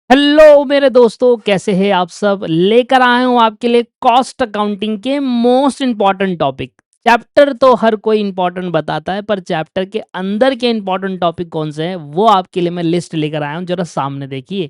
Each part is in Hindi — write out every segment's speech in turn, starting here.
हेलो मेरे दोस्तों, कैसे हैं आप सब। लेकर आए हूँ आपके लिए कॉस्ट अकाउंटिंग के मोस्ट इम्पॉर्टेंट टॉपिक। चैप्टर तो हर कोई इम्पॉर्टेंट बताता है, पर चैप्टर के अंदर के इम्पॉर्टेंट टॉपिक कौन से हैं वो आपके लिए मैं लिस्ट लेकर आया हूँ। जरा सामने देखिए,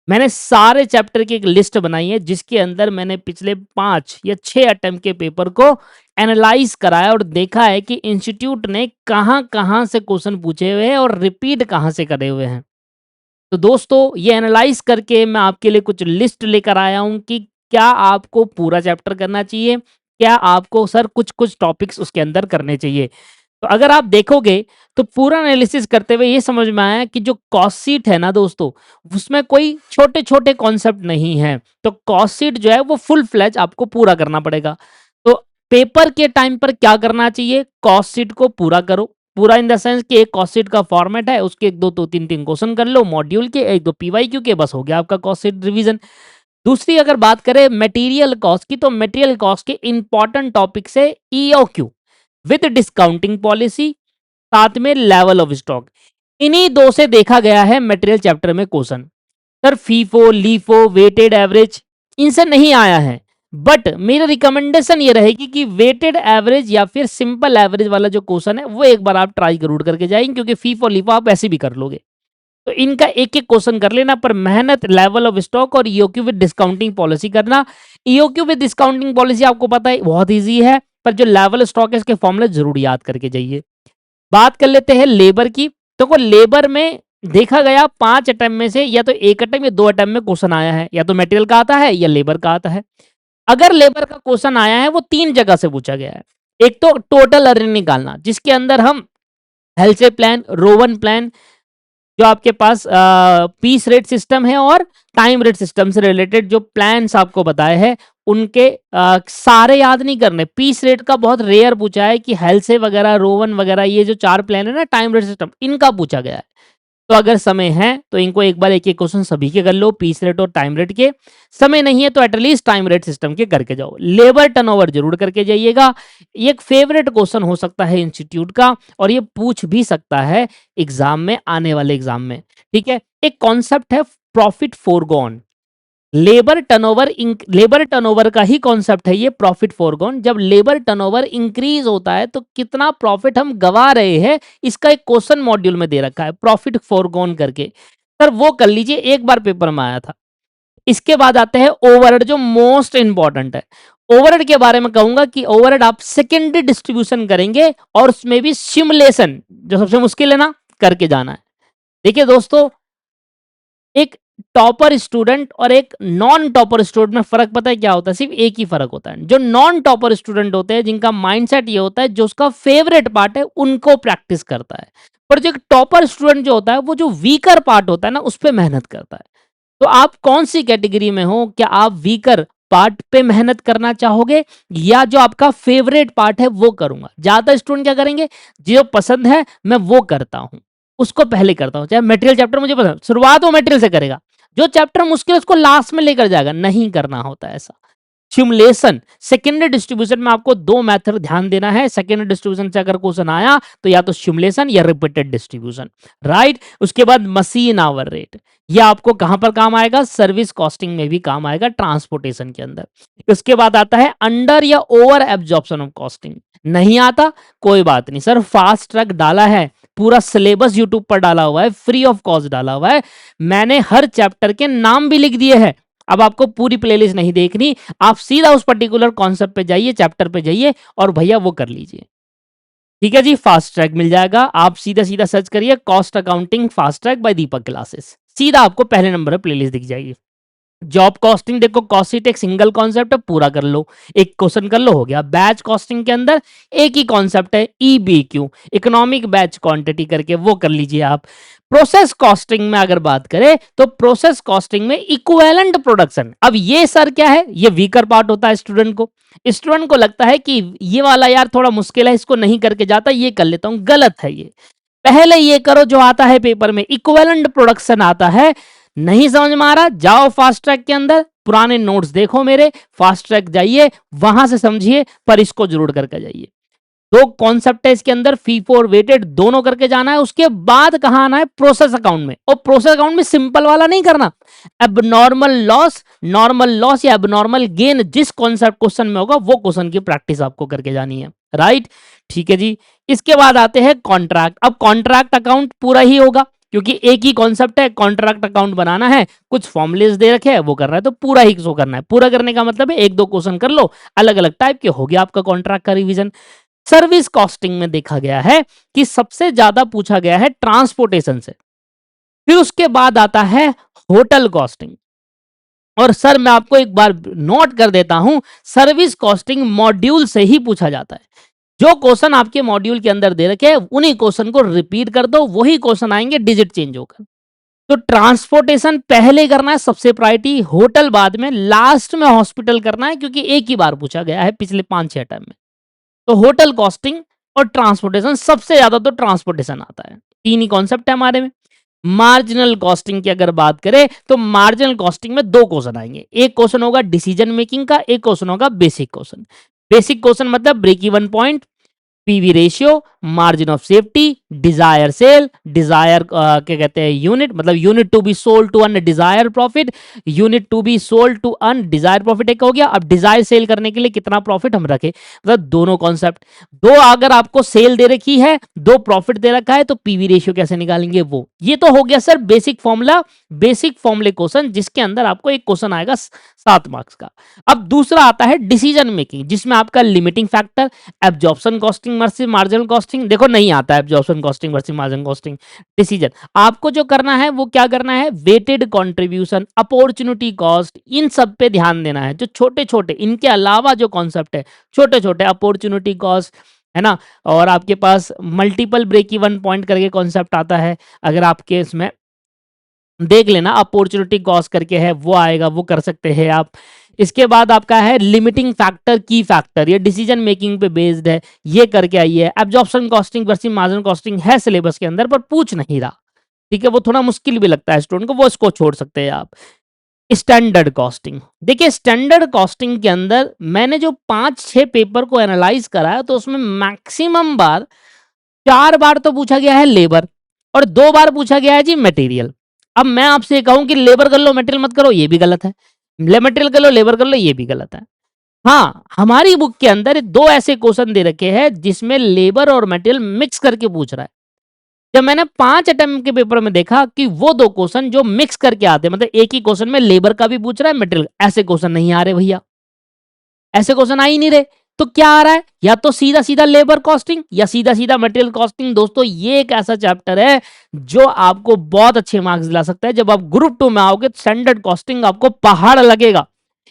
मैंने सारे चैप्टर की एक लिस्ट बनाई है जिसके अंदर मैंने पिछले 5 या 6 अटेम्प्ट के पेपर को एनालाइज कराया और देखा है कि इंस्टीट्यूट ने कहाँ कहाँ से क्वेश्चन पूछे हुए हैं और रिपीट कहाँ से करे हुए हैं। तो दोस्तों, ये एनालाइज करके मैं आपके लिए कुछ लिस्ट लेकर आया हूं कि क्या आपको पूरा चैप्टर करना चाहिए, क्या आपको सर कुछ कुछ टॉपिक्स उसके अंदर करने चाहिए। तो अगर आप देखोगे तो पूरा एनालिसिस करते हुए ये समझ में आया कि जो कॉस्ट शीट है ना दोस्तों, उसमें कोई छोटे छोटे कॉन्सेप्ट नहीं है। तो कॉस्ट शीट जो है वो फुल फ्लैज आपको पूरा करना पड़ेगा। तो पेपर के टाइम पर क्या करना चाहिए, कॉस्ट शीट को पूरा करो। पूरा इन द सेंस कि एक कॉस्ट शीट का फॉर्मेट है, उसके एक दो दो तीन तीन क्वेश्चन कर लो मॉड्यूल के, एक दो पीवाईक्यू के, बस हो गया आपका कॉस्ट शीट रिवीजन। दूसरी अगर बात करें मटेरियल कॉस्ट की, तो मटेरियल कॉस्ट के इंपॉर्टेंट टॉपिक है ईओक्यू विद डिस्काउंटिंग पॉलिसी, साथ में लेवल ऑफ स्टॉक। इन्हीं दो से देखा गया है मटेरियल चैप्टर में question. Sir FIFO LIFO weighted average इनसे नहीं आया है, बट मेरा रिकमेंडेशन ये रहेगी कि वेटेड एवरेज या फिर सिंपल एवरेज वाला जो क्वेश्चन है वो एक बार आप ट्राई जरूर करके जाएंगे, क्योंकि फीफो लीफो आप ऐसे भी कर लोगे। तो इनका एक एक क्वेश्चन कर लेना, पर मेहनत लेवल ऑफ स्टॉक और ईओक्यू विद डिस्काउंटिंग पॉलिसी करना। ईओक्यू विद डिस्काउंटिंग पॉलिसी आपको पता है बहुत ईजी है, पर जो लेवल स्टॉक है इसके फॉर्मूले जरूर याद करके जाइए। बात कर लेते हैं लेबर की। तो लेबर में देखा गया 5 अटेम्प्ट में से या तो एक अटेम्प्ट या 2 अटेम्प्ट में क्वेश्चन आया है, या तो मटेरियल का आता है या लेबर का आता है। अगर लेबर का क्वेश्चन आया है वो 3 जगह से पूछा गया है। एक तो टोटल अर्निंग निकालना, जिसके अंदर हम हेल्से प्लान, रोवन प्लान, जो आपके पास पीस रेट सिस्टम है और टाइम रेट सिस्टम से रिलेटेड जो प्लान्स आपको बताए हैं उनके सारे याद नहीं करने। पीस रेट का बहुत रेयर पूछा है कि हेल्से वगैरह, रोवन वगैरह, ये जो 4 प्लान है ना, टाइम रेट सिस्टम, इनका पूछा गया है। तो अगर समय है तो इनको एक बार एक एक क्वेश्चन सभी के कर लो, पीस रेट और टाइम रेट के। समय नहीं है तो एटलीस्ट टाइम रेट सिस्टम के करके जाओ। लेबर टर्नओवर जरूर करके जाइएगा। ये एक फेवरेट क्वेश्चन हो सकता है इंस्टीट्यूट का, और ये पूछ भी सकता है एग्जाम में, आने वाले एग्जाम में। ठीक है, एक कॉन्सेप्ट है प्रॉफिट फोरगॉन। लेबर टर्नओवर का ही कॉन्सेप्ट है ये, प्रॉफिट फोरगॉन। जब लेबर टर्नओवर इंक्रीज होता है तो कितना प्रॉफिट हम गवा रहे हैं, इसका एक क्वेश्चन मॉड्यूल में दे रखा है प्रॉफिट फोरगॉन करके। सर वो कर लीजिए, एक बार पेपर में आया था। इसके बाद आते हैं ओवरहेड, जो मोस्ट इंपॉर्टेंट है। ओवरहेड के बारे में कहूंगा कि ओवरहेड आप सेकेंडरी डिस्ट्रीब्यूशन करेंगे और उसमें भी सिमुलेशन, जो सबसे मुश्किल है ना, करके जाना है। देखिए दोस्तों, एक टॉपर स्टूडेंट और एक नॉन टॉपर स्टूडेंट में फर्क पता है क्या होता है? सिर्फ एक ही फर्क होता है। जो नॉन टॉपर स्टूडेंट होते हैं, जिनका माइंडसेट ये होता है जो उसका फेवरेट पार्ट है उनको प्रैक्टिस करता है, पर जो एक टॉपर स्टूडेंट जो होता है वो जो वीकर पार्ट होता है ना उस पर मेहनत करता है। तो आप कौन सी कैटेगरी में हो? क्या आप वीकर पार्ट पे मेहनत करना चाहोगे, या जो आपका फेवरेट पार्ट है वो करूंगा? ज्यादा स्टूडेंट क्या करेंगे, जो पसंद है मैं वो करता हूं, उसको पहले करता हूं। चाहे मटेरियल चैप्टर मुझे पसंद, शुरुआत वो मटेरियल से करेगा। जो चैप्टर मुश्किल है उसको लास्ट में लेकर जाएगा, नहीं करना होता ऐसा। सिमुलेशन, सेकेंडरी डिस्ट्रीब्यूशन में आपको 2 मेथड ध्यान देना है। सेकेंडरी डिस्ट्रीब्यूशन से अगर क्वेश्चन आया तो या तो सिमुलेशन या रिपीटेड डिस्ट्रीब्यूशन, राइट। उसके बाद मशीन आवर रेट, ये आपको कहां पर काम आएगा? सर्विस कॉस्टिंग में भी काम आएगा, ट्रांसपोर्टेशन के अंदर। उसके बाद आता है अंडर या ओवर एब्जॉर्प्शन ऑफ कॉस्टिंग। नहीं आता कोई बात नहीं सर, फास्ट ट्रैक डाला है, पूरा सिलेबस यूट्यूब पर डाला हुआ है, फ्री ऑफ कॉस्ट डाला हुआ है। मैंने हर चैप्टर के नाम भी लिख दिए हैं। अब आपको पूरी प्लेलिस्ट नहीं देखनी, आप सीधा उस पर्टिकुलर कॉन्सेप्ट पे जाइए, चैप्टर पे जाइए और भैया वो कर लीजिए। ठीक है जी, फास्ट ट्रैक मिल जाएगा। आप सीधा सीधा सर्च करिए cost accounting fast track bye दीपक क्लासेस, सीधा आपको पहले नंबर पर प्लेलिस्ट दिख जाएगी। जॉब कॉस्टिंग, देखो कॉस्ट शीट एक सिंगल कॉन्सेप्ट है, पूरा कर लो, एक क्वेश्चन कर लो, हो गया। बैच कॉस्टिंग के अंदर एक ही कॉन्सेप्ट है, ईबीक्यू, इकोनॉमिक बैच क्वांटिटी करके, वो कर लीजिए आप। प्रोसेस कॉस्टिंग में अगर बात करें तो प्रोसेस कॉस्टिंग में इक्विवेलेंट प्रोडक्शन। अब ये सर क्या है? ये वीकर पार्ट होता है स्टूडेंट को लगता है कि ये वाला यार थोड़ा मुश्किल है, इसको नहीं करके जाता, ये कर लेता हूं। गलत है ये। पहले ये करो जो आता है पेपर में, इक्विवेलेंट प्रोडक्शन आता है। नहीं समझ में आ रहा, जाओ फास्ट ट्रैक के अंदर, पुराने नोट्स देखो मेरे, फास्ट ट्रैक जाइए, वहां से समझिए, पर इसको जरूर करके जाइए। दो कॉन्सेप्ट है इसके अंदर, फीफो और वेटेड दोनों करके जाना है। उसके बाद कहां आना है, प्रोसेस अकाउंट में। और प्रोसेस अकाउंट में सिंपल वाला नहीं करना, एबनॉर्मल लॉस, नॉर्मल लॉस या एबनॉर्मल गेन जिस कॉन्सेप्ट क्वेश्चन में होगा वो क्वेश्चन की प्रैक्टिस आपको करके जानी है, राइट। ठीक है जी। इसके बाद आते हैं कॉन्ट्रैक्ट। अब कॉन्ट्रैक्ट अकाउंट पूरा ही होगा क्योंकि एक ही कॉन्सेप्ट है, कॉन्ट्रैक्ट अकाउंट बनाना है, कुछ फॉर्मुलेस दे रखे हैं वो करना है, तो पूरा ही शो करना है। पूरा करने का मतलब है एक दो क्वेश्चन कर लो अलग अलग टाइप के, हो गया आपका कॉन्ट्रैक्ट का रिवीजन। सर्विस कॉस्टिंग में देखा गया है कि सबसे ज्यादा पूछा गया है ट्रांसपोर्टेशन से, फिर उसके बाद आता है होटल कॉस्टिंग। और सर मैं आपको एक बार नोट कर देता हूं, सर्विस कॉस्टिंग मॉड्यूल से ही पूछा जाता है। जो क्वेश्चन आपके मॉड्यूल के अंदर दे रखे हैं उन्हीं क्वेश्चन को रिपीट कर दो, वही क्वेश्चन आएंगे डिजिट चेंज होकर। तो ट्रांसपोर्टेशन पहले करना है सबसे प्रायोरिटी, होटल बाद में, लास्ट में हॉस्पिटल करना है क्योंकि एक ही बार पूछा गया है पिछले 5-6 टाइम में। तो होटल कॉस्टिंग और ट्रांसपोर्टेशन, सबसे ज्यादा तो ट्रांसपोर्टेशन आता है। तीन ही कॉन्सेप्ट है हमारे में। मार्जिनल कॉस्टिंग की अगर बात करें तो मार्जिनल कॉस्टिंग में दो क्वेश्चन आएंगे, एक क्वेश्चन होगा डिसीजन मेकिंग का, एक क्वेश्चन होगा बेसिक क्वेश्चन। बेसिक क्वेश्चन मतलब break even point, PV ratio, margin of safety, desire sale, desire क्या कहते हैं यूनिट, मतलब unit to be sold to earn desire profit, unit to be sold to earn desire profit एक हो गया। अब डिजायर सेल करने के लिए कितना प्रॉफिट हम रखे, मतलब दोनों कॉन्सेप्ट। दो अगर आपको सेल दे रखी है, दो प्रॉफिट दे रखा है, तो पीवी रेशियो कैसे निकालेंगे वो। ये तो हो गया सर बेसिक फॉर्मूला, बेसिक फॉर्मूले क्वेश्चन जिसके अंदर आपको एक क्वेश्चन आएगा 7 मार्क्स का। अब दूसरा आता है डिसीजन मेकिंग जिसमें आपका limiting factor, absorption costing versus marginal costing, देखो नहीं आता है absorption costing versus marginal costing. Decision आपको जो करना है वो क्या करना है, वेटेड कंट्रीब्यूशन, अपॉर्चुनिटी कॉस्ट, इन सब पे ध्यान देना है। जो छोटे छोटे इनके अलावा जो कॉन्सेप्ट है, छोटे छोटे अपॉर्चुनिटी कॉस्ट है ना, और आपके पास मल्टीपल ब्रेक इवन पॉइंट करके कॉन्सेप्ट आता है, अगर आपके इसमें देख लेना अपॉर्चुनिटी कॉस्ट करके है वो आएगा, वो कर सकते हैं आप। इसके बाद आपका है लिमिटिंग फैक्टर, की फैक्टर, ये डिसीजन मेकिंग पे बेस्ड है, ये करके आइए। Absorption costing versus marginal costing है सिलेबस के अंदर पर पूछ नहीं रहा, ठीक है, वो थोड़ा मुश्किल भी लगता है स्टूडेंट को, वो इसको छोड़ सकते हैं आप। स्टैंडर्ड कॉस्टिंग, देखिए स्टैंडर्ड कॉस्टिंग के अंदर मैंने जो 5-6 पेपर को एनालाइज करा है तो उसमें मैक्सिमम बार 4 बार तो पूछा गया है लेबर और 2 बार पूछा गया है जी मटेरियल। अब मैं आपसे कहूं कि लेबर कर लो मटेरियल मत करो, ये भी गलत है, मटेरियल कर लो लेबर कर लो, ये भी गलत है। हाँ, हमारी बुक के अंदर दो ऐसे क्वेश्चन दे रखे हैं जिसमें लेबर और मटेरियल मिक्स करके पूछ रहा है। जब मैंने 5 अटेम्प्ट के पेपर में देखा कि वो दो क्वेश्चन जो मिक्स करके आते हैं, मतलब एक ही क्वेश्चन में लेबर का भी पूछ रहा है मटेरियल, ऐसे क्वेश्चन नहीं आ रहे भैया, ऐसे क्वेश्चन आ ही नहीं रहे। तो क्या आ रहा है, या तो सीधा सीधा लेबर कॉस्टिंग या सीधा सीधा मटेरियल कॉस्टिंग। दोस्तों ये एक ऐसा चैप्टर है जो आपको बहुत अच्छे मार्क्स दिला सकता है। जब आप ग्रुप 2 में आओगे स्टैंडर्ड कॉस्टिंग आपको पहाड़ लगेगा।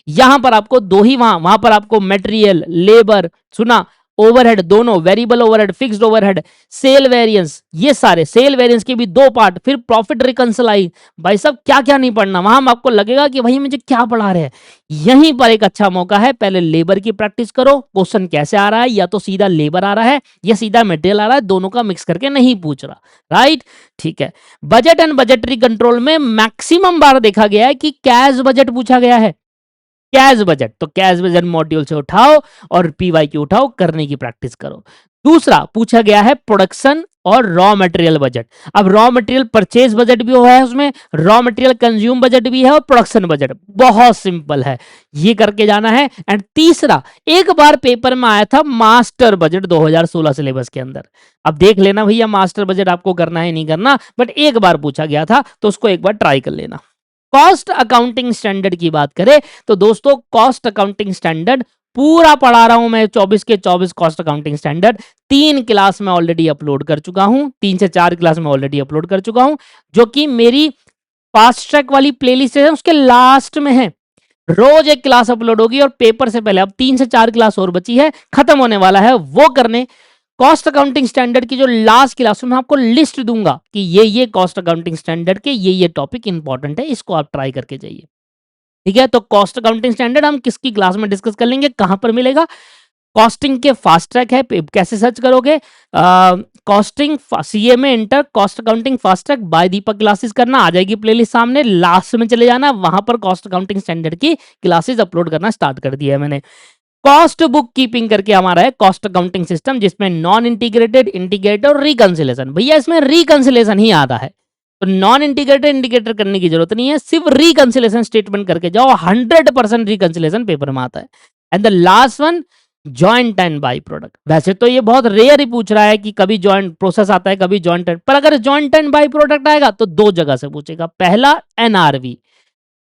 यहां पर आपको दो ही, वहां पर आपको मटेरियल, लेबर, सुना, ओवरहेड दोनों, variable overhead, fixed overhead, sale variance, ये सारे सेल वेरिएंस के भी 2 पार्ट, फिर प्रॉफिट रिकंसिलाई, भाई साहब क्या क्या नहीं पढ़ना। वहां आपको लगेगा कि भाई मुझे क्या पढ़ा रहे हैं। यहीं पर एक अच्छा मौका है, पहले लेबर की प्रैक्टिस करो, क्वेश्चन कैसे आ रहा है, या तो सीधा लेबर आ रहा है या सीधा मटेरियल आ रहा है, दोनों का मिक्स करके नहीं पूछ रहा, राइट। ठीक है, बजट एंड बजटरी कंट्रोल में मैक्सिमम बार देखा गया है कि कैश बजट पूछा गया है। कैश बजट, तो कैश बजट मॉड्यूल से उठाओ और पीवाईक्यू उठाओ, करने की प्रैक्टिस करो। दूसरा पूछा गया है प्रोडक्शन और रॉ मटेरियल बजट। अब रॉ मटेरियल परचेज बजट भी है उसमें, रॉ मटेरियल कंज्यूम बजट भी है और प्रोडक्शन बजट, बहुत सिंपल है, ये करके जाना है। एंड तीसरा एक बार पेपर में आया था मास्टर बजट 2016 सिलेबस के अंदर। अब देख लेना भैया मास्टर बजट आपको करना है नहीं करना, बट एक बार पूछा गया था तो उसको एक बार ट्राई कर लेना। कॉस्ट अकाउंटिंग स्टैंडर्ड की बात करें तो दोस्तों कॉस्ट अकाउंटिंग स्टैंडर्ड पूरा पढ़ा रहा हूं मैं, 24 के 24 कॉस्ट अकाउंटिंग स्टैंडर्ड 3 क्लास में ऑलरेडी अपलोड कर चुका हूं, 3 से 4 क्लास में ऑलरेडी अपलोड कर चुका हूं, जो कि मेरी फास्ट ट्रैक वाली प्लेलिस्ट है उसके लास्ट में है। रोज एक क्लास अपलोड होगी और पेपर से पहले अब 3 से 4 क्लास और बची है, खत्म होने वाला है वो करने। कॉस्ट अकाउंटिंग स्टैंडर्ड की जो लास्ट क्लास में आपको लिस्ट दूंगा कि ये कॉस्ट अकाउंटिंग स्टैंडर्ड के ये टॉपिक इंपॉर्टेंट है, इसको आप ट्राई करके जाइए, ठीक है। तो कॉस्ट अकाउंटिंग स्टैंडर्ड हम किसकी क्लास में डिस्कस कर लेंगे, कहां पर मिलेगा, कॉस्टिंग के फास्ट ट्रैक है, कैसे सर्च करोगे, कॉस्टिंग सीए में inter cost accounting fast track bye दीपक क्लासेस करना, आ जाएगी प्लेलिस्ट सामने, लास्ट में चले जाना, वहां पर कॉस्ट अकाउंटिंग स्टैंडर्ड की क्लासेस अपलोड करना स्टार्ट कर दिया है मैंने। कॉस्ट बुक कीपिंग करके हमारा है कॉस्ट अकाउंटिंग सिस्टम, जिसमें नॉन इंटीग्रेटेड, इंटीग्रेटेड और रिकंसिलेशन। भैया इसमें रिकंसिलेशन ही आता है, तो नॉन इंटीग्रेटेड इंडिकेटर करने की जरूरत नहीं है, सिर्फ रिकंसिलेशन स्टेटमेंट करके जाओ, 100% रिकंसिलेशन पेपर में आता है। And the last one, joint and by product. वैसे तो ये बहुत रेयर ही पूछ रहा है कि कभी जॉइंट प्रोसेस आता है, कभी जॉइंट एंड, पर अगर जॉइंट एंड बाई प्रोडक्ट आएगा तो दो जगह से पूछेगा। पहला NRV,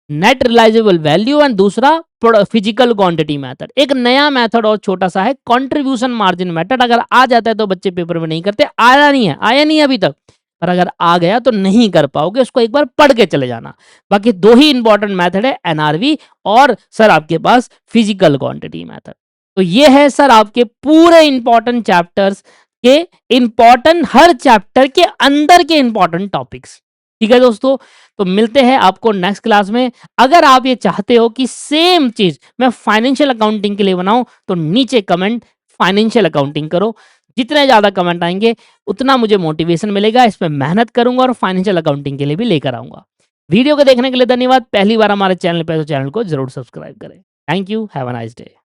net realisable value, and दूसरा फिजिकल क्वांटिटी मेथड। एक नया मेथड और छोटा सा है कंट्रीब्यूशन मार्जिन मेथड। अगर आ जाता है तो बच्चे पेपर में नहीं करते, आया नहीं है अभी तक, पर अगर आ गया तो नहीं कर पाओगे, उसको एक बार पढ़ के चले जाना। बाकी दो ही इंपॉर्टेंट मेथड है, एनआरवी और सर आपके पास फिजिकल क्वांटिटी मेथड। तो ये है सर आपके पूरे इंपॉर्टेंट चैप्टर्स के इंपॉर्टेंट, हर चैप्टर के अंदर के इंपॉर्टेंट टॉपिक्स। ठीक है दोस्तों, तो मिलते हैं आपको नेक्स्ट क्लास में। अगर आप ये चाहते हो कि सेम चीज मैं फाइनेंशियल अकाउंटिंग के लिए बनाऊं, तो नीचे कमेंट फाइनेंशियल अकाउंटिंग करो। जितने ज्यादा कमेंट आएंगे उतना मुझे मोटिवेशन मिलेगा, इसमें मेहनत करूंगा और फाइनेंशियल अकाउंटिंग के लिए भी लेकर आऊंगा। वीडियो को देखने के लिए धन्यवाद। पहली बार हमारे चैनल पे तो चैनल को जरूर सब्सक्राइब करें। Thank you, have a nice day.